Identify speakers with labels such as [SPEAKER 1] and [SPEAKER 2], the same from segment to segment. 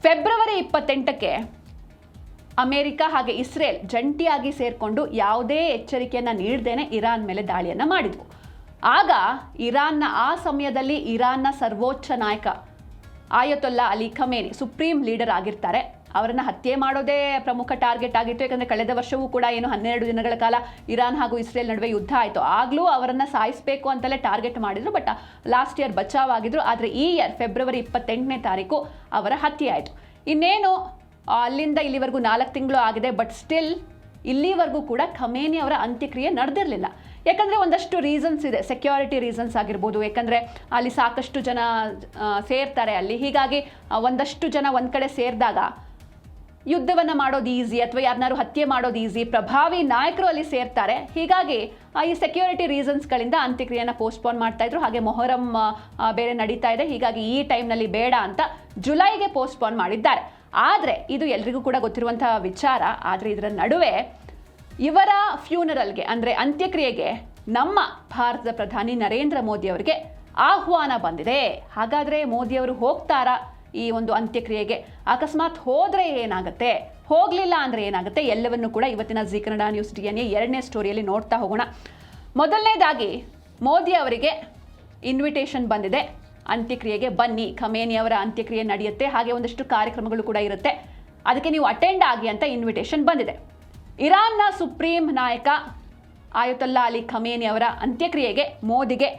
[SPEAKER 1] February 28ಕ್ಕೆ America ಹಾಗೆ Israel ಜಂಟಿಯಾಗಿ ಸೇರಿಕೊಂಡು ಯಾವುದೇ ಎಚ್ಚರಿಕೆಯನ್ನು ನೀಡದೇನೆ ಇರಾನ್ ಮೇಲೆ ದಾಳಿಯನ್ನು ಮಾಡಿದ್ವು. ಆಗ ಇರಾನ್ನ ಆ ಸಮಯದಲ್ಲಿ ಇರಾನ್ನ ಸರ್ವೋಚ್ಚ ನಾಯಕ ಆಯತೊಲ್ಲಾ ಅಲಿ ಖಮೇನಿ ಸುಪ್ರೀಂ ಲೀಡರ್ ಆಗಿರ್ತಾರೆ. ಅವರನ್ನು ಹತ್ಯೆ ಮಾಡೋದೇ ಪ್ರಮುಖ ಟಾರ್ಗೆಟ್ ಆಗಿತ್ತು. ಯಾಕಂದರೆ ಕಳೆದ ವರ್ಷವೂ ಕೂಡ 12 ದಿನಗಳ ಕಾಲ ಇರಾನ್ ಹಾಗೂ ಇಸ್ರೇಲ್ ನಡುವೆ ಯುದ್ಧ ಆಯಿತು. ಆಗಲೂ ಅವರನ್ನು ಸಾಯಿಸಬೇಕು ಅಂತಲೇ ಟಾರ್ಗೆಟ್ ಮಾಡಿದ್ರು. ಬಟ್ ಲಾಸ್ಟ್ ಇಯರ್ ಬಚಾವಾಗಿದ್ರು. ಆದರೆ ಈ ಇಯರ್ ಫೆಬ್ರವರಿ 28ನೇ ತಾರೀಕು ಅವರ ಹತ್ಯೆ ಆಯಿತು. ಇನ್ನೇನು ಅಲ್ಲಿಂದ ಇಲ್ಲಿವರೆಗೂ 4 ತಿಂಗಳು ಆಗಿದೆ. ಬಟ್ ಸ್ಟಿಲ್ ಇಲ್ಲಿವರೆಗೂ ಕೂಡ ಖಮೇನಿ ಅವರ ಅಂತ್ಯಕ್ರಿಯೆ ನಡೆದಿರಲಿಲ್ಲ. ಯಾಕಂದರೆ ಒಂದಷ್ಟು ರೀಸನ್ಸ್ ಇದೆ, ಸೆಕ್ಯೂರಿಟಿ ರೀಸನ್ಸ್ ಆಗಿರ್ಬೋದು. ಯಾಕಂದರೆ ಅಲ್ಲಿ ಸಾಕಷ್ಟು ಜನ ಸೇರ್ತಾರೆ ಅಲ್ಲಿ. ಹೀಗಾಗಿ ಒಂದಷ್ಟು ಜನ ಒಂದು ಕಡೆ ಸೇರಿದಾಗ ಯುದ್ಧವನ್ನು ಮಾಡೋದು ಈಸಿ, ಅಥವಾ ಯಾರನ್ನಾರು ಹತ್ಯೆ ಮಾಡೋದು ಈಸಿ. ಪ್ರಭಾವಿ ನಾಯಕರು ಅಲ್ಲಿ ಸೇರ್ತಾರೆ. ಹೀಗಾಗಿ ಈ ಸೆಕ್ಯೂರಿಟಿ ರೀಸನ್ಸ್ಗಳಿಂದ ಅಂತ್ಯಕ್ರಿಯೆಯನ್ನು ಪೋಸ್ಟ್ಪೋನ್ ಮಾಡ್ತಾ ಇದ್ರು. ಹಾಗೆ ಮೊಹರಂ ಬೇರೆ ನಡೀತಾ ಇದೆ. ಹೀಗಾಗಿ ಈ ಟೈಮ್ನಲ್ಲಿ ಬೇಡ ಅಂತ ಜುಲೈಗೆ ಪೋಸ್ಟ್ಪೋನ್ ಮಾಡಿದ್ದಾರೆ. ಆದರೆ ಇದು ಎಲ್ರಿಗೂ ಕೂಡ ಗೊತ್ತಿರುವಂತಹ ವಿಚಾರ. ಆದರೆ ಇದರ ನಡುವೆ ಇವರ ಫ್ಯೂನರಲ್ಗೆ ಅಂದರೆ ಅಂತ್ಯಕ್ರಿಯೆಗೆ ನಮ್ಮ ಭಾರತದ ಪ್ರಧಾನಿ ನರೇಂದ್ರ ಮೋದಿ ಅವರಿಗೆ ಆಹ್ವಾನ ಬಂದಿದೆ. ಹಾಗಾದರೆ ಮೋದಿಯವರು ಹೋಗ್ತಾರಾ ಈ ಒಂದು ಅಂತ್ಯಕ್ರಿಯೆಗೆ? ಅಕಸ್ಮಾತ್ ಹೋದರೆ ಏನಾಗುತ್ತೆ, ಹೋಗಲಿಲ್ಲ ಅಂದರೆ ಏನಾಗುತ್ತೆ, ಎಲ್ಲವನ್ನು ಕೂಡ ಇವತ್ತಿನ ಜಿ ಕನ್ನಡ ನ್ಯೂಸ್ DNA 2ನೇ ಸ್ಟೋರಿಯಲ್ಲಿ ನೋಡ್ತಾ ಹೋಗೋಣ. ಮೊದಲನೇದಾಗಿ ಮೋದಿ ಅವರಿಗೆ ಇನ್ವಿಟೇಷನ್ ಬಂದಿದೆ. ಅಂತ್ಯಕ್ರಿಯೆಗೆ ಬನ್ನಿ, ಖಮೇನಿ ಅವರ ಅಂತ್ಯಕ್ರಿಯೆ ನಡೆಯುತ್ತೆ, ಹಾಗೆ ಒಂದಷ್ಟು ಕಾರ್ಯಕ್ರಮಗಳು ಕೂಡ ಇರುತ್ತೆ, ಅದಕ್ಕೆ ನೀವು ಅಟೆಂಡ್ ಆಗಿ ಅಂತ ಇನ್ವಿಟೇಷನ್ ಬಂದಿದೆ. ಇರಾನ್ನ ಸುಪ್ರೀಂ ನಾಯಕ ಆಯತೊಲ್ಲಾ ಅಲಿ ಖಮೇನಿ ಅವರ ಅಂತ್ಯಕ್ರಿಯೆಗೆ ಮೋದಿಗೆ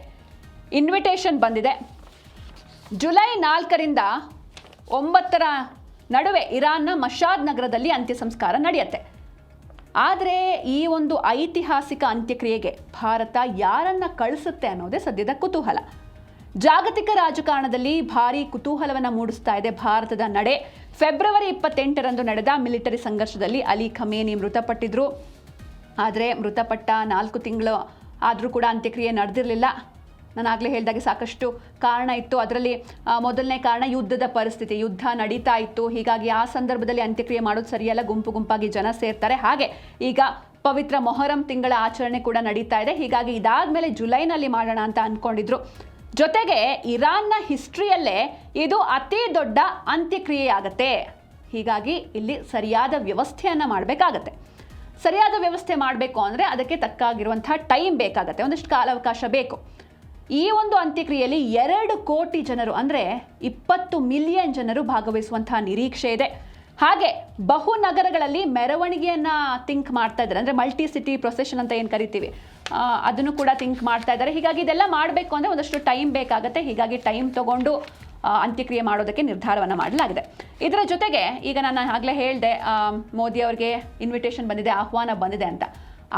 [SPEAKER 1] ಇನ್ವಿಟೇಷನ್ ಬಂದಿದೆ. ಜುಲೈ 4ರಿಂದ 9ರ ನಡುವೆ ಇರಾನ್ನ ಮಶಾದ್ ನಗರದಲ್ಲಿ ಅಂತ್ಯ ಸಂಸ್ಕಾರ ನಡೆಯುತ್ತೆ. ಆದರೆ ಈ ಒಂದು ಐತಿಹಾಸಿಕ ಅಂತ್ಯಕ್ರಿಯೆಗೆ ಭಾರತ ಯಾರನ್ನ ಕಳಿಸುತ್ತೆ ಅನ್ನೋದೇ ಸದ್ಯದ ಕುತೂಹಲ. ಜಾಗತಿಕ ರಾಜಕಾರಣದಲ್ಲಿ ಭಾರೀ ಕುತೂಹಲವನ್ನು ಮೂಡಿಸ್ತಾ ಇದೆ ಭಾರತದ ನಡೆ. ಫೆಬ್ರವರಿ 28ರಂದು ನಡೆದ ಮಿಲಿಟರಿ ಸಂಘರ್ಷದಲ್ಲಿ ಅಲಿ ಖಮೇನಿ ಮೃತಪಟ್ಟಿದ್ರು. ಆದರೆ ಮೃತಪಟ್ಟ 4 ತಿಂಗಳು ಆದರೂ ಕೂಡ ಅಂತ್ಯಕ್ರಿಯೆ ನಡೆದಿರಲಿಲ್ಲ. ನಾನು ಆಗಲೇ ಹೇಳಿದಾಗೆ ಸಾಕಷ್ಟು ಕಾರಣ ಇತ್ತು. ಅದರಲ್ಲಿ ಮೊದಲನೇ ಕಾರಣ ಯುದ್ಧದ ಪರಿಸ್ಥಿತಿ. ಯುದ್ಧ ನಡೀತಾ ಇತ್ತು. ಹೀಗಾಗಿ ಆ ಸಂದರ್ಭದಲ್ಲಿ ಅಂತ್ಯಕ್ರಿಯೆ ಮಾಡೋದು ಸರಿಯಲ್ಲ, ಗುಂಪಾಗಿ ಜನ ಸೇರ್ತಾರೆ. ಹಾಗೆ ಈಗ ಪವಿತ್ರ ಮೊಹರಂ ತಿಂಗಳ ಆಚರಣೆ ಕೂಡ ನಡೀತಾ ಇದೆ. ಹೀಗಾಗಿ ಇದಾದ್ಮೇಲೆ ಜುಲೈನಲ್ಲಿ ಮಾಡೋಣ ಅಂತ ಅಂದ್ಕೊಂಡಿದ್ರು. ಜೊತೆಗೆ ಇರಾನ್ನ ಹಿಸ್ಟ್ರಿಯಲ್ಲೇ ಇದು ಅತಿ ದೊಡ್ಡ ಅಂತ್ಯಕ್ರಿಯೆಯಾಗತ್ತೆ. ಹೀಗಾಗಿ ಇಲ್ಲಿ ಸರಿಯಾದ ವ್ಯವಸ್ಥೆಯನ್ನು ಮಾಡಬೇಕಾಗತ್ತೆ. ಸರಿಯಾದ ವ್ಯವಸ್ಥೆ ಮಾಡಬೇಕು ಅಂದರೆ ಅದಕ್ಕೆ ತಕ್ಕಾಗಿರುವಂತಹ ಟೈಮ್ ಬೇಕಾಗತ್ತೆ, ಒಂದಷ್ಟು ಕಾಲಾವಕಾಶ ಬೇಕು. ಈ ಒಂದು ಅಂತ್ಯಕ್ರಿಯೆಯಲ್ಲಿ 2 ಕೋಟಿ ಜನರು ಅಂದರೆ 20 ಮಿಲಿಯನ್ ಜನರು ಭಾಗವಹಿಸುವಂತಹ ನಿರೀಕ್ಷೆ ಇದೆ. ಹಾಗೆ ಬಹು ನಗರಗಳಲ್ಲಿ ಮೆರವಣಿಗೆಯನ್ನು ಥಿಂಕ್ ಮಾಡ್ತಾ ಇದ್ದಾರೆ. ಅಂದರೆ ಮಲ್ಟಿ ಸಿಟಿ ಪ್ರೊಸೆಷನ್ ಅಂತ ಏನು ಕರಿತೀವಿ, ಅದನ್ನು ಕೂಡ ಥಿಂಕ್ ಮಾಡ್ತಾ ಇದ್ದಾರೆ. ಹೀಗಾಗಿ ಇದೆಲ್ಲ ಮಾಡಬೇಕು ಅಂದರೆ ಒಂದಷ್ಟು ಟೈಮ್ ಬೇಕಾಗುತ್ತೆ. ಹೀಗಾಗಿ ಟೈಮ್ ತಗೊಂಡು ಅಂತ್ಯಕ್ರಿಯೆ ಮಾಡೋದಕ್ಕೆ ನಿರ್ಧಾರವನ್ನು ಮಾಡಲಾಗಿದೆ. ಇದರ ಜೊತೆಗೆ ಈಗ ನಾನು ಆಗಲೇ ಹೇಳಿದೆ, ಮೋದಿ ಅವ್ರಿಗೆ ಇನ್ವಿಟೇಷನ್ ಬಂದಿದೆ, ಆಹ್ವಾನ ಬಂದಿದೆ ಅಂತ.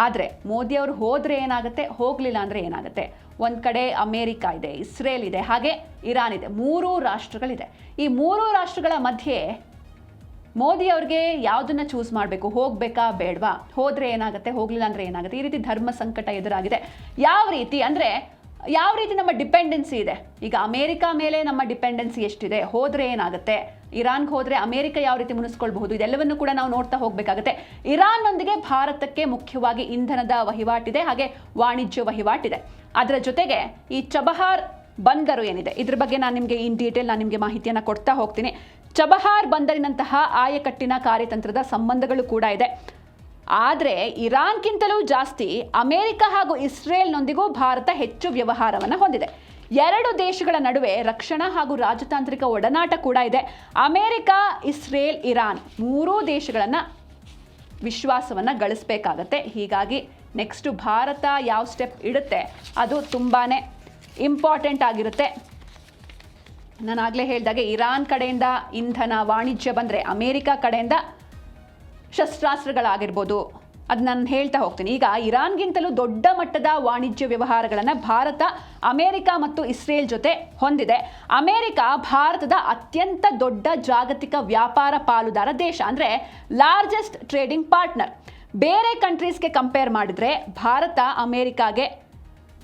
[SPEAKER 1] ಆದರೆ ಮೋದಿ ಅವರು ಹೋದರೆ ಏನಾಗುತ್ತೆ, ಹೋಗಲಿಲ್ಲ ಅಂದರೆ ಏನಾಗುತ್ತೆ? ಒಂದು ಕಡೆ ಅಮೇರಿಕಾ ಇದೆ, ಇಸ್ರೇಲ್ ಇದೆ, ಹಾಗೆ ಇರಾನ್ ಇದೆ. 3 ರಾಷ್ಟ್ರಗಳಿದೆ. ಈ 3 ರಾಷ್ಟ್ರಗಳ ಮಧ್ಯೆ ಮೋದಿ ಅವ್ರಿಗೆ ಯಾವುದನ್ನು ಚೂಸ್ ಮಾಡಬೇಕು, ಹೋಗಬೇಕಾ ಬೇಡವಾ, ಹೋದರೆ ಏನಾಗುತ್ತೆ, ಹೋಗಲಿಲ್ಲ ಅಂದರೆ ಏನಾಗುತ್ತೆ? ಈ ರೀತಿ ಧರ್ಮ ಸಂಕಟ ಎದುರಾಗಿದೆ. ಯಾವ ರೀತಿ ನಮ್ಮ ಡಿಪೆಂಡೆನ್ಸಿ ಇದೆ. ಈಗ ಅಮೇರಿಕಾ ಮೇಲೆ ನಮ್ಮ ಡಿಪೆಂಡೆನ್ಸಿ ಎಷ್ಟಿದೆ, ಹೋದರೆ ಏನಾಗುತ್ತೆ, ಇರಾನ್ಗೆ ಹೋದರೆ ಅಮೇರಿಕಾ ಯಾವ ರೀತಿ ಮುನಿಸ್ಕೊಳ್ಬಹುದು, ಇದೆಲ್ಲವನ್ನು ಕೂಡ ನಾವು ನೋಡ್ತಾ ಹೋಗಬೇಕಾಗುತ್ತೆ. ಇರಾನ್ನೊಂದಿಗೆ ಭಾರತಕ್ಕೆ ಮುಖ್ಯವಾಗಿ ಇಂಧನದ ವಹಿವಾಟಿದೆ, ಹಾಗೆ ವಾಣಿಜ್ಯ ವಹಿವಾಟಿದೆ. ಅದರ ಜೊತೆಗೆ ಈ ಚಬಹಾರ್ ಬಂದರು ಏನಿದೆ, ಇದ್ರ ಬಗ್ಗೆ ನಾನು ನಿಮಗೆ ಇನ್ ಡೀಟೇಲ್ ನಿಮಗೆ ಮಾಹಿತಿಯನ್ನು ಕೊಡ್ತಾ ಹೋಗ್ತೀನಿ. ಚಬಹಾರ್ ಬಂದರಿನಂತಹ ಆಯಕಟ್ಟಿನ ಕಾರ್ಯತಂತ್ರದ ಸಂಬಂಧಗಳು ಕೂಡ ಇದೆ. ಆದರೆ ಇರಾನ್ಗಿಂತಲೂ ಜಾಸ್ತಿ ಅಮೆರಿಕ ಹಾಗೂ ಇಸ್ರೇಲ್ನೊಂದಿಗೂ ಭಾರತ ಹೆಚ್ಚು ವ್ಯವಹಾರವನ್ನು ಹೊಂದಿದೆ. 2 ದೇಶಗಳ ನಡುವೆ ರಕ್ಷಣಾ ಹಾಗೂ ರಾಜತಾಂತ್ರಿಕ ಒಡನಾಟ ಕೂಡ ಇದೆ. ಅಮೆರಿಕ, ಇಸ್ರೇಲ್, ಇರಾನ್ 3 ದೇಶಗಳನ್ನು ವಿಶ್ವಾಸವನ್ನು ಗಳಿಸಬೇಕಾಗತ್ತೆ. ಹೀಗಾಗಿ ನೆಕ್ಸ್ಟ್ ಭಾರತ ಯಾವ ಸ್ಟೆಪ್ ಇಡುತ್ತೆ ಅದು ತುಂಬಾ ಇಂಪಾರ್ಟೆಂಟ್ ಆಗಿರುತ್ತೆ. ನಾನು ಆಗಲೇ ಹೇಳಿದಾಗೆ ಇರಾನ್ ಕಡೆಯಿಂದ ಇಂಧನ ವಾಣಿಜ್ಯ ಬಂದರೆ ಅಮೇರಿಕ ಕಡೆಯಿಂದ ಶಸ್ತ್ರಾಸ್ತ್ರಗಳಾಗಿರ್ಬೋದು, ಅದು ನಾನು ಹೇಳ್ತಾ ಹೋಗ್ತೀನಿ. ಈಗ ಇರಾನ್ಗಿಂತಲೂ ದೊಡ್ಡ ಮಟ್ಟದ ವಾಣಿಜ್ಯ ವ್ಯವಹಾರಗಳನ್ನು ಭಾರತ ಅಮೇರಿಕ ಮತ್ತು ಇಸ್ರೇಲ್ ಜೊತೆ ಹೊಂದಿದೆ. ಅಮೇರಿಕ ಭಾರತದ ಅತ್ಯಂತ ದೊಡ್ಡ ಜಾಗತಿಕ ವ್ಯಾಪಾರ ಪಾಲುದಾರ ದೇಶ, ಅಂದರೆ ಲಾರ್ಜೆಸ್ಟ್ ಟ್ರೇಡಿಂಗ್ ಪಾರ್ಟ್ನರ್. ಬೇರೆ ಕಂಟ್ರೀಸ್ಗೆ ಕಂಪೇರ್ ಮಾಡಿದರೆ ಭಾರತ ಅಮೇರಿಕಾಗೆ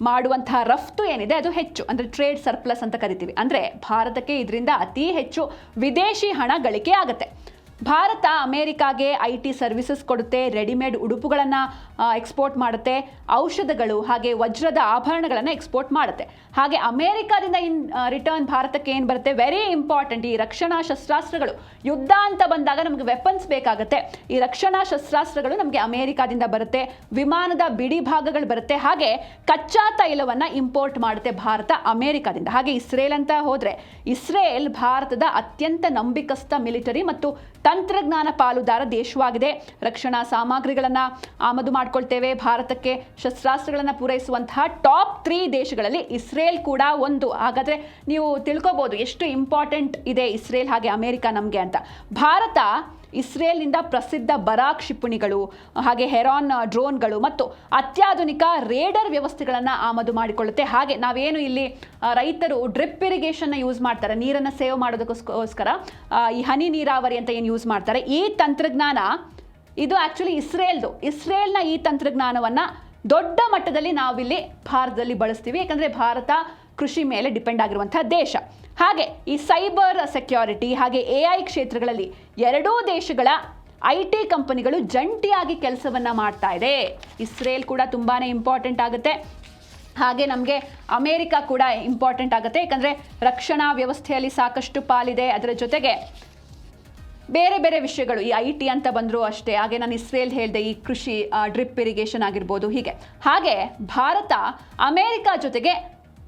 [SPEAKER 1] ಮಾಡುವಂತಹ ರಫ್ತು ಏನಿದೆ ಅದು ಹೆಚ್ಚು, ಅಂದರೆ ಟ್ರೇಡ್ ಸರ್ಪ್ಲಸ್ ಅಂತ ಕರಿತೀವಿ. ಅಂದರೆ ಭಾರತಕ್ಕೆ ಇದರಿಂದ ಅತಿ ಹೆಚ್ಚು ವಿದೇಶಿ ಹಣ ಗಳಿಕೆ ಆಗುತ್ತೆ. ಭಾರತ ಅಮೇರಿಕಾಗೆ IT ಸರ್ವಿಸಸ್ ಕೊಡುತ್ತೆ, ರೆಡಿಮೇಡ್ ಉಡುಪುಗಳನ್ನು ಎಕ್ಸ್ಪೋರ್ಟ್ ಮಾಡುತ್ತೆ, ಔಷಧಗಳು ಹಾಗೆ ವಜ್ರದ ಆಭರಣಗಳನ್ನು ಎಕ್ಸ್ಪೋರ್ಟ್ ಮಾಡುತ್ತೆ. ಹಾಗೆ ಅಮೇರಿಕಾದಿಂದ ರಿಟರ್ನ್ ಭಾರತಕ್ಕೆ ಏನು ಬರುತ್ತೆ, ವೆರಿ ಇಂಪಾರ್ಟೆಂಟ್, ಈ ರಕ್ಷಣಾ ಶಸ್ತ್ರಾಸ್ತ್ರಗಳು. ಯುದ್ಧ ಅಂತ ಬಂದಾಗ ನಮಗೆ ವೆಪನ್ಸ್ ಬೇಕಾಗುತ್ತೆ. ಈ ರಕ್ಷಣಾ ಶಸ್ತ್ರಾಸ್ತ್ರಗಳು ನಮಗೆ ಅಮೇರಿಕಾದಿಂದ ಬರುತ್ತೆ, ವಿಮಾನದ ಬಿಡಿ ಭಾಗಗಳು ಬರುತ್ತೆ, ಹಾಗೆ ಕಚ್ಚಾ ತೈಲವನ್ನು ಇಂಪೋರ್ಟ್ ಮಾಡುತ್ತೆ ಭಾರತ ಅಮೇರಿಕಾದಿಂದ. ಹಾಗೆ ಇಸ್ರೇಲ್ ಅಂತ ಹೋದರೆ, ಇಸ್ರೇಲ್ ಭಾರತದ ಅತ್ಯಂತ ನಂಬಿಕಸ್ಥ ಮಿಲಿಟರಿ ಮತ್ತು ತಂತ್ರಜ್ಞಾನ ಪಾಲುದಾರ ದೇಶವಾಗಿದೆ. ರಕ್ಷಣಾ ಸಾಮಗ್ರಿಗಳನ್ನು ಆಮದು ಮಾಡಿಕೊಳ್ತೇವೆ. ಭಾರತಕ್ಕೆ ಶಸ್ತ್ರಾಸ್ತ್ರಗಳನ್ನು ಪೂರೈಸುವಂತಹ ಟಾಪ್ 3 ದೇಶಗಳಲ್ಲಿ ಇಸ್ರೇಲ್ ಕೂಡ ಒಂದು. ಹಾಗಾದರೆ ನೀವು ತಿಳ್ಕೊಬೋದು ಎಷ್ಟು ಇಂಪಾರ್ಟೆಂಟ್ ಇದೆ ಇಸ್ರೇಲ್ ಹಾಗೆ ಅಮೇರಿಕ ನಮಗೆ ಅಂತ. ಭಾರತ ಇಸ್ರೇಲ್ನಿಂದ ಪ್ರಸಿದ್ಧ ಬರಾಕ್ ಕ್ಷಿಪಣಿಗಳು, ಹಾಗೆ ಹೆರಾನ್ ಡ್ರೋನ್ಗಳು ಮತ್ತು ಅತ್ಯಾಧುನಿಕ ರೇಡರ್ ವ್ಯವಸ್ಥೆಗಳನ್ನು ಆಮದು ಮಾಡಿಕೊಳ್ಳುತ್ತೆ. ಹಾಗೆ ನಾವೇನು ಇಲ್ಲಿ ರೈತರು ಡ್ರಿಪ್ ಇರಿಗೇಷನ್ನ ಯೂಸ್ ಮಾಡ್ತಾರೆ, ನೀರನ್ನು ಸೇವ್ ಮಾಡೋದಕ್ಕೋಸ್ಕರ ಈ ಹನಿ ನೀರಾವರಿ ಅಂತ ಏನು ಯೂಸ್ ಮಾಡ್ತಾರೆ, ಈ ತಂತ್ರಜ್ಞಾನ ಇದು ಆ್ಯಕ್ಚುಲಿ ಇಸ್ರೇಲ್ನ ಈ ತಂತ್ರಜ್ಞಾನವನ್ನು ದೊಡ್ಡ ಮಟ್ಟದಲ್ಲಿ ನಾವಿಲ್ಲಿ ಭಾರತದಲ್ಲಿ ಬಳಸ್ತೀವಿ. ಯಾಕಂದರೆ ಭಾರತ ಕೃಷಿ ಮೇಲೆ ಡಿಪೆಂಡ್ ಆಗಿರುವಂತಹ ದೇಶ. ಹಾಗೆ ಈ ಸೈಬರ್ ಸೆಕ್ಯೂರಿಟಿ ಹಾಗೆ AI ಕ್ಷೇತ್ರಗಳಲ್ಲಿ ಎರಡೂ ದೇಶಗಳ IT ಕಂಪನಿಗಳು ಜಂಟಿಯಾಗಿ ಕೆಲಸವನ್ನು ಮಾಡ್ತಾ ಇದೆ. ಇಸ್ರೇಲ್ ಕೂಡ ತುಂಬಾ ಇಂಪಾರ್ಟೆಂಟ್ ಆಗುತ್ತೆ. ಹಾಗೆ ನಮಗೆ ಅಮೇರಿಕ ಕೂಡ ಇಂಪಾರ್ಟೆಂಟ್ ಆಗುತ್ತೆ, ಯಾಕಂದರೆ ರಕ್ಷಣಾ ವ್ಯವಸ್ಥೆಯಲ್ಲಿ ಸಾಕಷ್ಟು ಪಾಲಿದೆ. ಅದರ ಜೊತೆಗೆ ಬೇರೆ ಬೇರೆ ವಿಷಯಗಳು, ಈ IT ಅಂತ ಬಂದರೂ ಅಷ್ಟೇ. ಹಾಗೆ ನಾನು ಇಸ್ರೇಲ್ ಹೇಳಿದೆ, ಈ ಕೃಷಿ ಡ್ರಿಪ್ ಇರಿಗೇಷನ್ ಆಗಿರ್ಬೋದು, ಹೀಗೆ. ಹಾಗೆ ಭಾರತ ಅಮೇರಿಕ ಜೊತೆಗೆ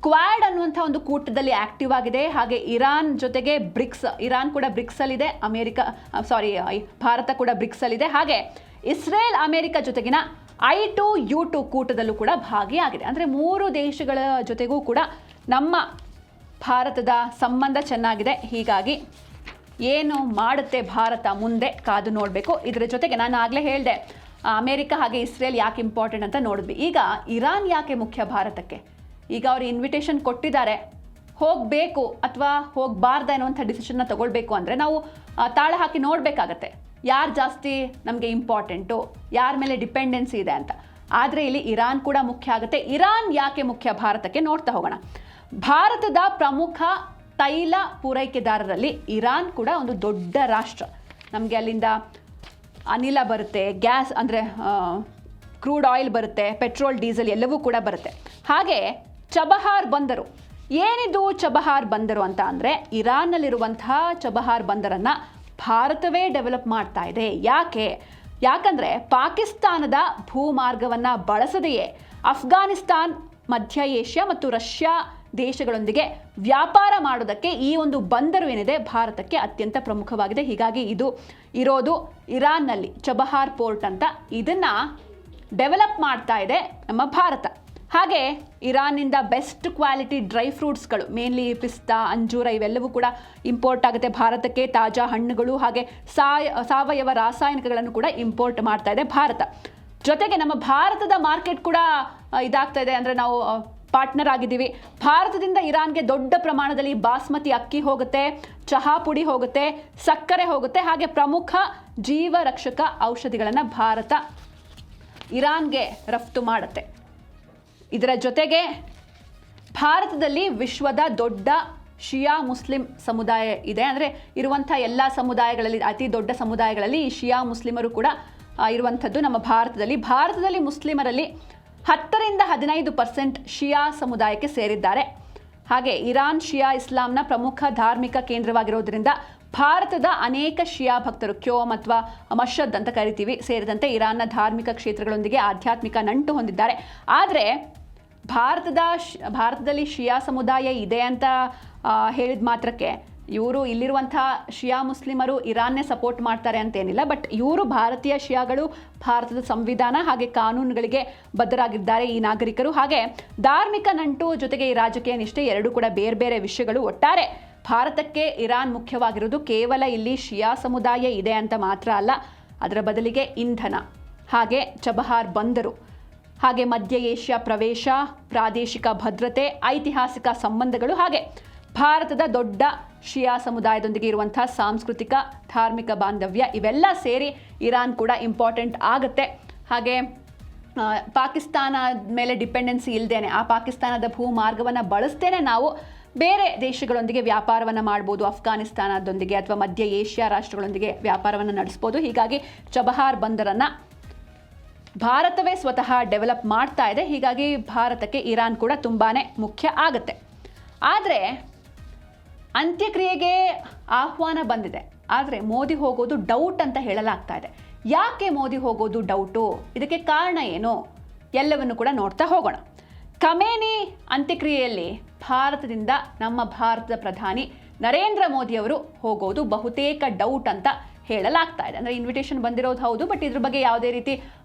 [SPEAKER 1] ಕ್ವಾಡ್ ಅನ್ನುವಂಥ ಒಂದು ಕೂಟದಲ್ಲಿ ಆಕ್ಟಿವ್ ಆಗಿದೆ. ಹಾಗೆ ಇರಾನ್ ಜೊತೆಗೆ ಬ್ರಿಕ್ಸ್, ಇರಾನ್ ಕೂಡ ಬ್ರಿಕ್ಸಲ್ಲಿದೆ, ಭಾರತ ಕೂಡ ಬ್ರಿಕ್ಸಲ್ಲಿದೆ. ಹಾಗೆ ಇಸ್ರೇಲ್ ಅಮೇರಿಕ ಜೊತೆಗಿನ I2U2 ಕೂಟದಲ್ಲೂ ಕೂಡ ಭಾಗಿಯಾಗಿದೆ. ಅಂದರೆ 3 ದೇಶಗಳ ಜೊತೆಗೂ ಕೂಡ ನಮ್ಮ ಭಾರತದ ಸಂಬಂಧ ಚೆನ್ನಾಗಿದೆ. ಹೀಗಾಗಿ ಏನು ಮಾಡುತ್ತೆ ಭಾರತ ಮುಂದೆ ಕಾದು ನೋಡಬೇಕು. ಇದರ ಜೊತೆಗೆ ನಾನು ಆಗಲೇ ಹೇಳಿದೆ, ಅಮೇರಿಕ ಹಾಗೆ ಇಸ್ರೇಲ್ ಯಾಕೆ ಇಂಪಾರ್ಟೆಂಟ್ ಅಂತ ನೋಡಿದ್ವಿ. ಈಗ ಇರಾನ್ ಯಾಕೆ ಮುಖ್ಯ ಭಾರತಕ್ಕೆ? ಈಗ ಅವರು ಇನ್ವಿಟೇಷನ್ ಕೊಟ್ಟಿದ್ದಾರೆ, ಹೋಗಬೇಕು ಅಥವಾ ಹೋಗಬಾರ್ದು ಅನ್ನುವಂಥ ಡಿಸಿಷನ್ನ ತಗೊಳ್ಬೇಕು ಅಂದರೆ ನಾವು ತಾಳ ಹಾಕಿ ನೋಡಬೇಕಾಗತ್ತೆ, ಯಾರು ಜಾಸ್ತಿ ನಮಗೆ ಇಂಪಾರ್ಟೆಂಟು, ಯಾರ ಮೇಲೆ ಡಿಪೆಂಡೆನ್ಸಿ ಇದೆ ಅಂತ. ಆದರೆ ಇಲ್ಲಿ ಇರಾನ್ ಕೂಡ ಮುಖ್ಯ ಆಗುತ್ತೆ. ಇರಾನ್ ಯಾಕೆ ಮುಖ್ಯ ಭಾರತಕ್ಕೆ ನೋಡ್ತಾ ಹೋಗೋಣ. ಭಾರತದ ಪ್ರಮುಖ ತೈಲ ಪೂರೈಕೆದಾರರಲ್ಲಿ ಇರಾನ್ ಕೂಡ ಒಂದು ದೊಡ್ಡ ರಾಷ್ಟ್ರ. ನಮಗೆ ಅಲ್ಲಿಂದ ಅನಿಲ ಬರುತ್ತೆ, ಗ್ಯಾಸ್ ಅಂದರೆ ಕ್ರೂಡ್ ಆಯಿಲ್ ಬರುತ್ತೆ, ಪೆಟ್ರೋಲ್ ಡೀಸೆಲ್ ಎಲ್ಲವೂ ಕೂಡ ಬರುತ್ತೆ. ಹಾಗೆ ಚಬಹಾರ್ ಬಂದರು, ಏನಿದು ಚಬಹಾರ್ ಬಂದರು ಅಂತ ಅಂದರೆ, ಇರಾನ್ನಲ್ಲಿರುವಂತಹ ಚಬಹಾರ್ ಬಂದರನ್ನು ಭಾರತವೇ ಡೆವಲಪ್ ಮಾಡ್ತಾ ಇದೆ. ಯಾಕಂದರೆ ಪಾಕಿಸ್ತಾನದ ಭೂಮಾರ್ಗವನ್ನು ಬಳಸದೆಯೇ ಅಫ್ಘಾನಿಸ್ತಾನ್, ಮಧ್ಯ ಏಷ್ಯಾ ಮತ್ತು ರಷ್ಯಾ ದೇಶಗಳೊಂದಿಗೆ ವ್ಯಾಪಾರ ಮಾಡೋದಕ್ಕೆ ಈ ಒಂದು ಬಂದರು ಏನಿದೆ ಭಾರತಕ್ಕೆ ಅತ್ಯಂತ ಪ್ರಮುಖವಾಗಿದೆ. ಹೀಗಾಗಿ ಇದು ಇರೋದು ಇರಾನ್ನಲ್ಲಿ, ಚಬಹಾರ್ ಪೋರ್ಟ್ ಅಂತ. ಇದನ್ನು ಡೆವಲಪ್ ಮಾಡ್ತಾ ಇದೆ ನಮ್ಮ ಭಾರತ. ಹಾಗೆ ಇರಾನ್ನಿಂದ ಬೆಸ್ಟ್ ಕ್ವಾಲಿಟಿ ಡ್ರೈ ಫ್ರೂಟ್ಸ್ಗಳು, ಮೇನ್ಲಿ ಪಿಸ್ತಾ, ಅಂಜೂರ ಇವೆಲ್ಲವೂ ಕೂಡ ಇಂಪೋರ್ಟ್ ಆಗುತ್ತೆ ಭಾರತಕ್ಕೆ. ತಾಜಾ ಹಣ್ಣುಗಳು ಹಾಗೆ ಸಾವಯವ ರಾಸಾಯನಿಕಗಳನ್ನು ಕೂಡ ಇಂಪೋರ್ಟ್ ಮಾಡ್ತಾ ಇದೆ ಭಾರತ. ಜೊತೆಗೆ ನಮ್ಮ ಭಾರತದ ಮಾರ್ಕೆಟ್ ಕೂಡ ಇದಾಗ್ತಾ ಇದೆ, ಅಂದರೆ ನಾವು ಪಾರ್ಟ್ನರ್ ಆಗಿದ್ದೀವಿ. ಭಾರತದಿಂದ ಇರಾನ್ಗೆ ದೊಡ್ಡ ಪ್ರಮಾಣದಲ್ಲಿ ಬಾಸ್ಮತಿ ಅಕ್ಕಿ ಹೋಗುತ್ತೆ, ಚಹಾ ಪುಡಿ ಹೋಗುತ್ತೆ, ಸಕ್ಕರೆ ಹೋಗುತ್ತೆ, ಹಾಗೆ ಪ್ರಮುಖ ಜೀವರಕ್ಷಕ ಔಷಧಿಗಳನ್ನು ಭಾರತ ಇರಾನ್ಗೆ ರಫ್ತು ಮಾಡುತ್ತೆ. ಇದರ ಜೊತೆಗೆ ಭಾರತದಲ್ಲಿ ವಿಶ್ವದ ದೊಡ್ಡ ಶಿಯಾ ಮುಸ್ಲಿಂ ಸಮುದಾಯ ಇದೆ. ಅಂದರೆ ಇರುವಂಥ ಎಲ್ಲ ಸಮುದಾಯಗಳಲ್ಲಿ ಅತಿ ದೊಡ್ಡ ಸಮುದಾಯಗಳಲ್ಲಿ ಈ ಶಿಯಾ ಮುಸ್ಲಿಮರು ಕೂಡ ಇರುವಂಥದ್ದು ನಮ್ಮ ಭಾರತದಲ್ಲಿ ಮುಸ್ಲಿಮರಲ್ಲಿ 10ರಿಂದ 15% ಶಿಯಾ ಸಮುದಾಯಕ್ಕೆ ಸೇರಿದ್ದಾರೆ. ಹಾಗೆ ಇರಾನ್ ಶಿಯಾ ಇಸ್ಲಾಂನ ಪ್ರಮುಖ ಧಾರ್ಮಿಕ ಕೇಂದ್ರವಾಗಿರೋದ್ರಿಂದ ಭಾರತದ ಅನೇಕ ಶಿಯಾ ಭಕ್ತರು, ಕ್ಯೋಮ್ ಅಥವಾ ಮಷದ್ ಅಂತ ಕರಿತೀವಿ, ಸೇರಿದಂತೆ ಇರಾನ್ನ ಧಾರ್ಮಿಕ ಕ್ಷೇತ್ರಗಳೊಂದಿಗೆ ಆಧ್ಯಾತ್ಮಿಕ ನಂಟು ಹೊಂದಿದ್ದಾರೆ. ಆದರೆ ಭಾರತದಲ್ಲಿ ಶಿಯಾ ಸಮುದಾಯ ಇದೆ ಅಂತ ಹೇಳಿದ ಮಾತ್ರಕ್ಕೆ ಇವರು ಇಲ್ಲಿರುವಂಥ ಶಿಯಾ ಮುಸ್ಲಿಮರು ಇರಾನ್ನೇ ಸಪೋರ್ಟ್ ಮಾಡ್ತಾರೆ ಅಂತೇನಿಲ್ಲ. ಬಟ್ ಇವರು ಭಾರತೀಯ ಶಿಯಾಗಳು, ಭಾರತದ ಸಂವಿಧಾನ ಹಾಗೆ ಕಾನೂನುಗಳಿಗೆ ಬದ್ಧರಾಗಿದ್ದಾರೆ ಈ ನಾಗರಿಕರು. ಹಾಗೆ ಧಾರ್ಮಿಕ ನಂಟು ಜೊತೆಗೆ ಈ ರಾಜಕೀಯ ನಿಷ್ಠೆ ಎರಡೂ ಕೂಡ ಬೇರೆ ಬೇರೆ ವಿಷಯಗಳು. ಒಟ್ಟಾರೆ ಭಾರತಕ್ಕೆ ಇರಾನ್ ಮುಖ್ಯವಾಗಿರೋದು ಕೇವಲ ಇಲ್ಲಿ ಶಿಯಾ ಸಮುದಾಯ ಇದೆ ಅಂತ ಮಾತ್ರ ಅಲ್ಲ, ಅದರ ಬದಲಿಗೆ ಇಂಧನ, ಹಾಗೆ ಚಬಹಾರ್ ಬಂದರು, ಹಾಗೆ ಮಧ್ಯ ಏಷ್ಯಾ ಪ್ರವೇಶ, ಪ್ರಾದೇಶಿಕ ಭದ್ರತೆ, ಐತಿಹಾಸಿಕ ಸಂಬಂಧಗಳು, ಹಾಗೆ ಭಾರತದ ದೊಡ್ಡ ಶಿಯಾ ಸಮುದಾಯದೊಂದಿಗೆ ಇರುವಂಥ ಸಾಂಸ್ಕೃತಿಕ ಧಾರ್ಮಿಕ ಬಾಂಧವ್ಯ, ಇವೆಲ್ಲ ಸೇರಿ ಇರಾನ್ ಕೂಡ ಇಂಪಾರ್ಟೆಂಟ್ ಆಗುತ್ತೆ. ಹಾಗೆ ಪಾಕಿಸ್ತಾನ ಮೇಲೆ ಡಿಪೆಂಡೆನ್ಸಿ ಇಲ್ಲದೇನೆ, ಆ ಪಾಕಿಸ್ತಾನದ ಭೂ ಮಾರ್ಗವನ್ನು ಬಳಸ್ತೇನೆ ನಾವು ಬೇರೆ ದೇಶಗಳೊಂದಿಗೆ ವ್ಯಾಪಾರವನ್ನು ಮಾಡ್ಬೋದು, ಅಫ್ಘಾನಿಸ್ತಾನದೊಂದಿಗೆ ಅಥವಾ ಮಧ್ಯ ಏಷ್ಯಾ ರಾಷ್ಟ್ರಗಳೊಂದಿಗೆ ವ್ಯಾಪಾರವನ್ನು ನಡೆಸ್ಬೋದು. ಹೀಗಾಗಿ ಚಬಹಾರ್ ಬಂದರನ್ನು ಭಾರತವೇ ಸ್ವತಃ ಡೆವಲಪ್ ಮಾಡ್ತಾ ಇದೆ. ಹೀಗಾಗಿ ಭಾರತಕ್ಕೆ ಇರಾನ್ ಕೂಡ ತುಂಬಾ ಮುಖ್ಯ ಆಗುತ್ತೆ. ಆದರೆ ಅಂತ್ಯಕ್ರಿಯೆಗೆ ಆಹ್ವಾನ ಬಂದಿದೆ, ಆದರೆ ಮೋದಿ ಹೋಗೋದು ಡೌಟ್ ಅಂತ ಹೇಳಲಾಗ್ತಾ ಇದೆ. ಯಾಕೆ ಮೋದಿ ಹೋಗೋದು ಡೌಟು, ಇದಕ್ಕೆ ಕಾರಣ ಏನು, ಎಲ್ಲವನ್ನು ಕೂಡ ನೋಡ್ತಾ ಹೋಗೋಣ. ಖಮೇನಿ ಅಂತ್ಯಕ್ರಿಯೆಯಲ್ಲಿ ಭಾರತದಿಂದ ನಮ್ಮ ಭಾರತದ ಪ್ರಧಾನಿ ನರೇಂದ್ರ ಮೋದಿಯವರು ಹೋಗೋದು ಬಹುತೇಕ ಡೌಟ್ ಅಂತ ಹೇಳಲಾಗ್ತಾ ಇದೆ. ಅಂದರೆ ಇನ್ವಿಟೇಷನ್ ಬಂದಿರೋದು ಹೌದು, ಬಟ್ ಇದ್ರ ಬಗ್ಗೆ ಯಾವುದೇ ರೀತಿ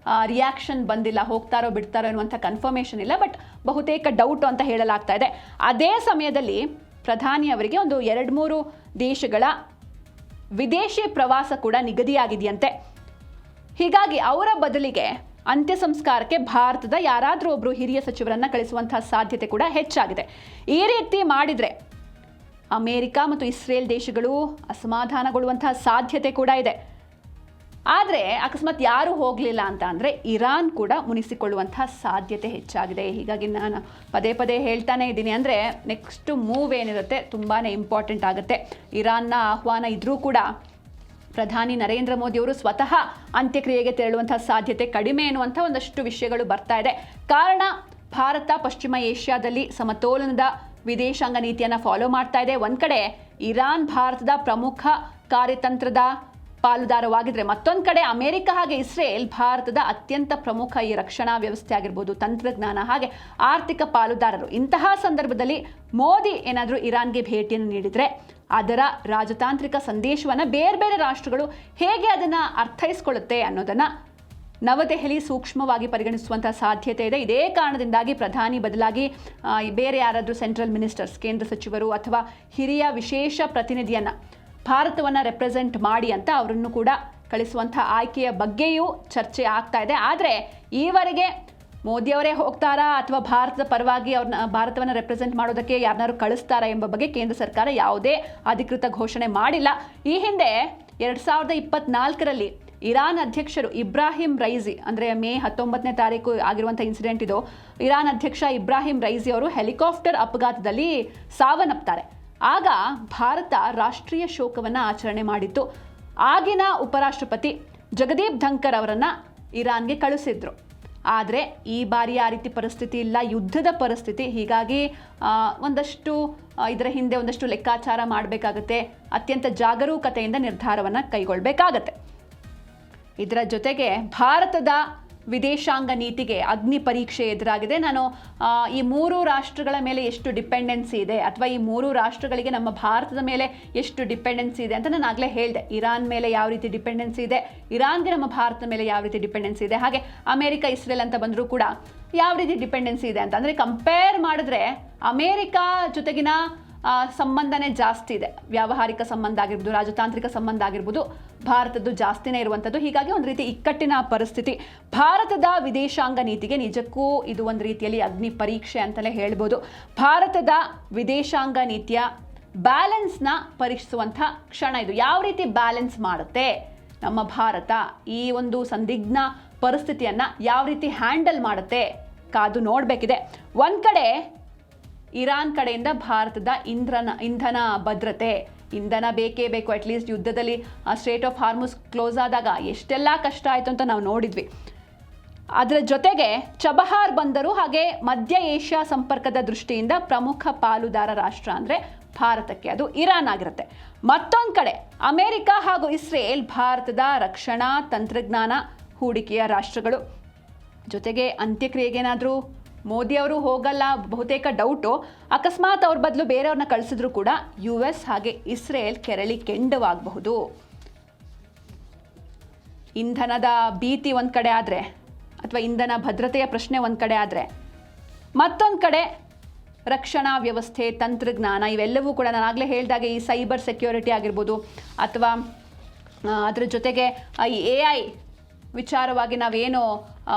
[SPEAKER 1] ರಿಯಾಕ್ಷನ್ ಬಂದಿಲ್ಲ, ಹೋಗ್ತಾರೋ ಬಿಡ್ತಾರೋ ಅನ್ನುವಂಥ ಕನ್ಫರ್ಮೇಷನ್ ಇಲ್ಲ, ಬಟ್ ಬಹುತೇಕ ಡೌಟ್ ಅಂತ ಹೇಳಲಾಗ್ತಾ ಇದೆ. ಅದೇ ಸಮಯದಲ್ಲಿ ಪ್ರಧಾನಿಯವರಿಗೆ ಒಂದು 2-3 ದೇಶಗಳ ವಿದೇಶಿ ಪ್ರವಾಸ ಕೂಡ ನಿಗದಿಯಾಗಿದೆಯಂತೆ. ಹೀಗಾಗಿ ಅವರ ಬದಲಿಗೆ ಅಂತ್ಯ ಸಂಸ್ಕಾರಕ್ಕೆ ಭಾರತದ ಯಾರಾದರೂ ಒಬ್ಬರು ಹಿರಿಯ ಸಚಿವರನ್ನು ಕಳಿಸುವಂತಹ ಸಾಧ್ಯತೆ ಕೂಡ ಹೆಚ್ಚಾಗಿದೆ. ಈ ರೀತಿ ಮಾಡಿದರೆ ಅಮೇರಿಕ ಮತ್ತು ಇಸ್ರೇಲ್ ದೇಶಗಳು ಅಸಮಾಧಾನಗೊಳ್ಳುವಂತಹ ಸಾಧ್ಯತೆ ಕೂಡ ಇದೆ. ಆದರೆ ಅಕಸ್ಮಾತ್ ಯಾರೂ ಹೋಗಲಿಲ್ಲ ಅಂತ ಅಂದರೆ ಇರಾನ್ ಕೂಡ ಮುನಿಸಿಕೊಳ್ಳುವಂತಹ ಸಾಧ್ಯತೆ ಹೆಚ್ಚಾಗಿದೆ. ಹೀಗಾಗಿ ನಾನು ಪದೇ ಪದೇ ಹೇಳ್ತಾನೆ ಇದ್ದೀನಿ, ಅಂದರೆ ನೆಕ್ಸ್ಟ್ ಮೂವ್ ಏನಿರುತ್ತೆ ತುಂಬಾ ಇಂಪಾರ್ಟೆಂಟ್ ಆಗುತ್ತೆ. ಇರಾನ್ನ ಆಹ್ವಾನ ಇದ್ರೂ ಕೂಡ ಪ್ರಧಾನಿ ನರೇಂದ್ರ ಮೋದಿಯವರು ಸ್ವತಃ ಅಂತ್ಯಕ್ರಿಯೆಗೆ ತೆರಳುವಂತಹ ಸಾಧ್ಯತೆ ಕಡಿಮೆ ಎನ್ನುವಂಥ ಒಂದಷ್ಟು ವಿಷಯಗಳು ಬರ್ತಾ ಇದೆ. ಕಾರಣ, ಭಾರತ ಪಶ್ಚಿಮ ಏಷ್ಯಾದಲ್ಲಿ ಸಮತೋಲನದ ವಿದೇಶಾಂಗ ನೀತಿಯನ್ನು ಫಾಲೋ ಮಾಡ್ತಾ ಇದೆ. ಒಂದು ಕಡೆ ಇರಾನ್ ಭಾರತದ ಪ್ರಮುಖ ಕಾರ್ಯತಂತ್ರದ ಪಾಲುದಾರವಾಗಿದ್ದರೆ, ಮತ್ತೊಂದು ಕಡೆ ಅಮೆರಿಕ ಹಾಗೆ ಇಸ್ರೇಲ್ ಭಾರತದ ಅತ್ಯಂತ ಪ್ರಮುಖ ಈ ರಕ್ಷಣಾ ವ್ಯವಸ್ಥೆ ಆಗಿರ್ಬೋದು, ತಂತ್ರಜ್ಞಾನ ಹಾಗೆ ಆರ್ಥಿಕ ಪಾಲುದಾರರು. ಇಂತಹ ಸಂದರ್ಭದಲ್ಲಿ ಮೋದಿ ಏನಾದರೂ ಇರಾನ್ಗೆ ಭೇಟಿಯನ್ನು ನೀಡಿದರೆ ಅದರ ರಾಜತಾಂತ್ರಿಕ ಸಂದೇಶವನ್ನು ಬೇರೆ ಬೇರೆ ರಾಷ್ಟ್ರಗಳು ಹೇಗೆ ಅದನ್ನು ಅರ್ಥೈಸ್ಕೊಳ್ಳುತ್ತೆ ಅನ್ನೋದನ್ನು ನವದೆಹಲಿ ಸೂಕ್ಷ್ಮವಾಗಿ ಪರಿಗಣಿಸುವಂತಹ ಸಾಧ್ಯತೆ ಇದೆ. ಇದೇ ಕಾರಣದಿಂದಾಗಿ ಪ್ರಧಾನಿ ಬದಲಾಗಿ ಬೇರೆ ಯಾರಾದರೂ ಸೆಂಟ್ರಲ್ ಮಿನಿಸ್ಟರ್ಸ್, ಕೇಂದ್ರ ಸಚಿವರು ಅಥವಾ ಹಿರಿಯ ವಿಶೇಷ ಪ್ರತಿನಿಧಿಯನ್ನು ಭಾರತವನ್ನು ರೆಪ್ರೆಸೆಂಟ್ ಮಾಡಿ ಅಂತ ಅವರನ್ನು ಕೂಡ ಕಳಿಸುವಂಥ ಆಯ್ಕೆಯ ಬಗ್ಗೆಯೂ ಚರ್ಚೆ ಆಗ್ತಾ ಇದೆ. ಆದರೆ ಈವರೆಗೆ ಮೋದಿಯವರೇ ಹೋಗ್ತಾರಾ ಅಥವಾ ಭಾರತದ ಪರವಾಗಿ ಅವ್ರನ್ನ ಭಾರತವನ್ನು ರೆಪ್ರೆಸೆಂಟ್ ಮಾಡೋದಕ್ಕೆ ಯಾರನ್ನಾರು ಕಳಿಸ್ತಾರಾ ಎಂಬ ಬಗ್ಗೆ ಕೇಂದ್ರ ಸರ್ಕಾರ ಯಾವುದೇ ಅಧಿಕೃತ ಘೋಷಣೆ ಮಾಡಿಲ್ಲ. ಈ ಹಿಂದೆ 2024ರಲ್ಲಿ ಇರಾನ್ ಅಧ್ಯಕ್ಷರು ಇಬ್ರಾಹಿಂ ರೈಸಿ, ಅಂದರೆ ಮೇ 19ನೇ ತಾರೀಕು ಆಗಿರುವಂಥ ಇನ್ಸಿಡೆಂಟ್ ಇದು. ಇರಾನ್ ಅಧ್ಯಕ್ಷ ಇಬ್ರಾಹಿಂ ರೈಸಿ ಅವರು ಹೆಲಿಕಾಪ್ಟರ್ ಅಪಘಾತದಲ್ಲಿ ಸಾವನ್ನಪ್ತಾರೆ. ಆಗ ಭಾರತ ರಾಷ್ಟ್ರೀಯ ಶೋಕವನ್ನು ಆಚರಣೆ ಮಾಡಿತ್ತು. ಆಗಿನ ಉಪರಾಷ್ಟ್ರಪತಿ ಜಗದೀಪ್ ಧಂಕರ್ ಅವರನ್ನು ಇರಾನ್ಗೆ ಕಳಿಸಿದ್ರು. ಆದರೆ ಈ ಬಾರಿ ಆ ರೀತಿ ಪರಿಸ್ಥಿತಿ ಇಲ್ಲ, ಯುದ್ಧದ ಪರಿಸ್ಥಿತಿ. ಹೀಗಾಗಿ ಒಂದಷ್ಟು ಇದರ ಹಿಂದೆ ಒಂದಷ್ಟು ಲೆಕ್ಕಾಚಾರ ಮಾಡಬೇಕಾಗತ್ತೆ, ಅತ್ಯಂತ ಜಾಗರೂಕತೆಯಿಂದ ನಿರ್ಧಾರವನ್ನು ಕೈಗೊಳ್ಳಬೇಕಾಗತ್ತೆ. ಇದರ ಜೊತೆಗೆ ಭಾರತದ ವಿದೇಶಾಂಗ ನೀತಿಗೆ ಅಗ್ನಿ ಪರೀಕ್ಷೆ ಎದುರಾಗಿದೆ. ನಾನು ಈ 3 ರಾಷ್ಟ್ರಗಳ ಮೇಲೆ ಎಷ್ಟು ಡಿಪೆಂಡೆನ್ಸಿ ಇದೆ ಅಥವಾ ಈ 3 ರಾಷ್ಟ್ರಗಳಿಗೆ ನಮ್ಮ ಭಾರತದ ಮೇಲೆ ಎಷ್ಟು ಡಿಪೆಂಡೆನ್ಸಿ ಇದೆ ಅಂತ ನಾನು ಆಗಲೇ ಹೇಳಿದೆ. ಇರಾನ್ ಮೇಲೆ ಯಾವ ರೀತಿ ಡಿಪೆಂಡೆನ್ಸಿ ಇದೆ, ಇರಾನ್ಗೆ ನಮ್ಮ ಭಾರತದ ಮೇಲೆ ಯಾವ ರೀತಿ ಡಿಪೆಂಡೆನ್ಸಿ ಇದೆ, ಹಾಗೆ ಅಮೇರಿಕ ಇಸ್ರೇಲ್ ಅಂತ ಬಂದರೂ ಕೂಡ ಯಾವ ರೀತಿ ಡಿಪೆಂಡೆನ್ಸಿ ಇದೆ ಅಂತ. ಅಂದರೆ ಕಂಪೇರ್ ಮಾಡಿದ್ರೆ ಅಮೇರಿಕ ಜೊತೆಗಿನ ಸಂಬಂಧನೇ ಜಾಸ್ತಿ ಇದೆ. ವ್ಯಾವಹಾರಿಕ ಸಂಬಂಧ ಆಗಿರ್ಬೋದು, ರಾಜತಾಂತ್ರಿಕ ಸಂಬಂಧ ಆಗಿರ್ಬೋದು, ಭಾರತದ್ದು ಜಾಸ್ತಿನೇ ಇರುವಂಥದ್ದು. ಹೀಗಾಗಿ ಒಂದು ರೀತಿ ಇಕ್ಕಟ್ಟಿನ ಪರಿಸ್ಥಿತಿ. ಭಾರತದ ವಿದೇಶಾಂಗ ನೀತಿಗೆ ನಿಜಕ್ಕೂ ಇದು ಒಂದು ರೀತಿಯಲ್ಲಿ ಅಗ್ನಿ ಪರೀಕ್ಷೆ ಅಂತಲೇ ಹೇಳ್ಬೋದು. ಭಾರತದ ವಿದೇಶಾಂಗ ನೀತಿಯ ಬ್ಯಾಲೆನ್ಸ್ನ ಪರೀಕ್ಷಿಸುವಂಥ ಕ್ಷಣ ಇದು. ಯಾವ ರೀತಿ ಬ್ಯಾಲೆನ್ಸ್ ಮಾಡುತ್ತೆ ನಮ್ಮ ಭಾರತ, ಈ ಒಂದು ಸಂದಿಗ್ಧ ಪರಿಸ್ಥಿತಿಯನ್ನು ಯಾವ ರೀತಿ ಹ್ಯಾಂಡಲ್ ಮಾಡುತ್ತೆ ಕಾದು ನೋಡಬೇಕಿದೆ. ಒಂದು ಕಡೆ ಇರಾನ್ ಕಡೆಯಿಂದ ಭಾರತದ ಇಂಧನ ಭದ್ರತೆ, ಇಂಧನ ಬೇಕೇ ಬೇಕು. ಅಟ್ಲೀಸ್ಟ್ ಯುದ್ಧದಲ್ಲಿ ಸ್ಟ್ರೇಟ್ ಆಫ್ ಹಾರ್ಮುಸ್ ಕ್ಲೋಸ್ ಆದಾಗ ಎಷ್ಟೆಲ್ಲ ಕಷ್ಟ ಆಯಿತು ಅಂತ ನಾವು ನೋಡಿದ್ವಿ. ಅದರ ಜೊತೆಗೆ ಚಬಹಾರ್ ಬಂದರು ಹಾಗೆ ಮಧ್ಯ ಏಷ್ಯಾ ಸಂಪರ್ಕದ ದೃಷ್ಟಿಯಿಂದ ಪ್ರಮುಖ ಪಾಲುದಾರ ರಾಷ್ಟ್ರ ಅಂದರೆ ಭಾರತಕ್ಕೆ ಅದು ಇರಾನ್ ಆಗಿರುತ್ತೆ. ಮತ್ತೊಂದು ಕಡೆ ಅಮೆರಿಕ ಹಾಗೂ ಇಸ್ರೇಲ್ ಭಾರತದ ರಕ್ಷಣಾ ತಂತ್ರಜ್ಞಾನ ಹೂಡಿಕೆಯ ರಾಷ್ಟ್ರಗಳು. ಜೊತೆಗೆ ಅಂತ್ಯಕ್ರಿಯೆಗೇನಾದರೂ ಮೋದಿಯವರು ಹೋಗಲ್ಲ, ಬಹುತೇಕ ಡೌಟು. ಅಕಸ್ಮಾತ್ ಅವ್ರ ಬದಲು ಬೇರೆಯವ್ರನ್ನ ಕಳಿಸಿದ್ರು ಕೂಡ US ಹಾಗೆ ಇಸ್ರೇಲ್ ಕೆರಳಿ ಕೆಂಡವಾಗಬಹುದು. ಇಂಧನದ ಭೀತಿ ಒಂದು ಕಡೆ ಆದರೆ ಅಥವಾ ಇಂಧನ ಭದ್ರತೆಯ ಪ್ರಶ್ನೆ ಒಂದು ಕಡೆ ಆದರೆ, ಮತ್ತೊಂದು ಕಡೆ ರಕ್ಷಣಾ ವ್ಯವಸ್ಥೆ, ತಂತ್ರಜ್ಞಾನ ಇವೆಲ್ಲವೂ ಕೂಡ ನಾನು ಆಗಲೇ ಹೇಳಿದಾಗೆ ಈ ಸೈಬರ್ ಸೆಕ್ಯೂರಿಟಿ ಆಗಿರ್ಬೋದು ಅಥವಾ ಅದರ ಜೊತೆಗೆ ಈ AI ವಿಚಾರವಾಗಿ ನಾವೇನು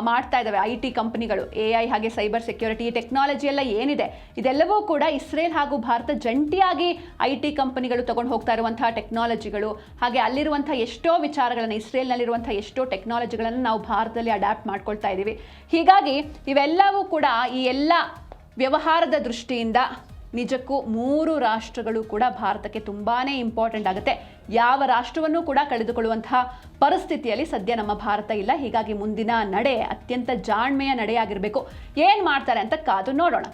[SPEAKER 1] ಮಾಡ್ತಾ ಇದ್ದಾವೆ, IT ಕಂಪನಿಗಳು, AI ಹಾಗೆ ಸೈಬರ್ ಸೆಕ್ಯೂರಿಟಿ ಟೆಕ್ನಾಲಜಿ ಎಲ್ಲ ಏನಿದೆ ಇದೆಲ್ಲವೂ ಕೂಡ ಇಸ್ರೇಲ್ ಹಾಗೂ ಭಾರತ ಜಂಟಿಯಾಗಿ IT ಕಂಪನಿಗಳು ತಗೊಂಡು ಹೋಗ್ತಾ ಇರುವಂತಹ ಟೆಕ್ನಾಲಜಿಗಳು. ಹಾಗೆ ಅಲ್ಲಿರುವಂಥ ಎಷ್ಟೋ ವಿಚಾರಗಳನ್ನು, ಇಸ್ರೇಲ್ನಲ್ಲಿರುವಂಥ ಎಷ್ಟೋ ಟೆಕ್ನಾಲಜಿಗಳನ್ನು ನಾವು ಭಾರತದಲ್ಲಿ ಅಡ್ಯಾಪ್ಟ್ ಮಾಡ್ಕೊಳ್ತಾ ಇದ್ದೀವಿ. ಹೀಗಾಗಿ ಇವೆಲ್ಲವೂ ಕೂಡ ಈ ಎಲ್ಲ ವ್ಯವಹಾರದ ದೃಷ್ಟಿಯಿಂದ ನಿಜಕ್ಕೂ 3 ರಾಷ್ಟ್ರಗಳು ಕೂಡ ಭಾರತಕ್ಕೆ ತುಂಬಾನೇ ಇಂಪಾರ್ಟೆಂಟ್ ಆಗುತ್ತೆ. ಯಾವ ರಾಷ್ಟ್ರವನ್ನು ಕೂಡ ಕಳೆದುಕೊಳ್ಳುವಂತಹ ಪರಿಸ್ಥಿತಿಯಲ್ಲಿ ಸದ್ಯ ನಮ್ಮ ಭಾರತ ಇಲ್ಲ. ಹೀಗಾಗಿ ಮುಂದಿನ ನಡೆ ಅತ್ಯಂತ ಜಾಣ್ಮೆಯ ನಡೆಯಾಗಿರಬೇಕು. ಏನು ಮಾಡ್ತಾರೆ ಅಂತ ಕಾದು ನೋಡೋಣ.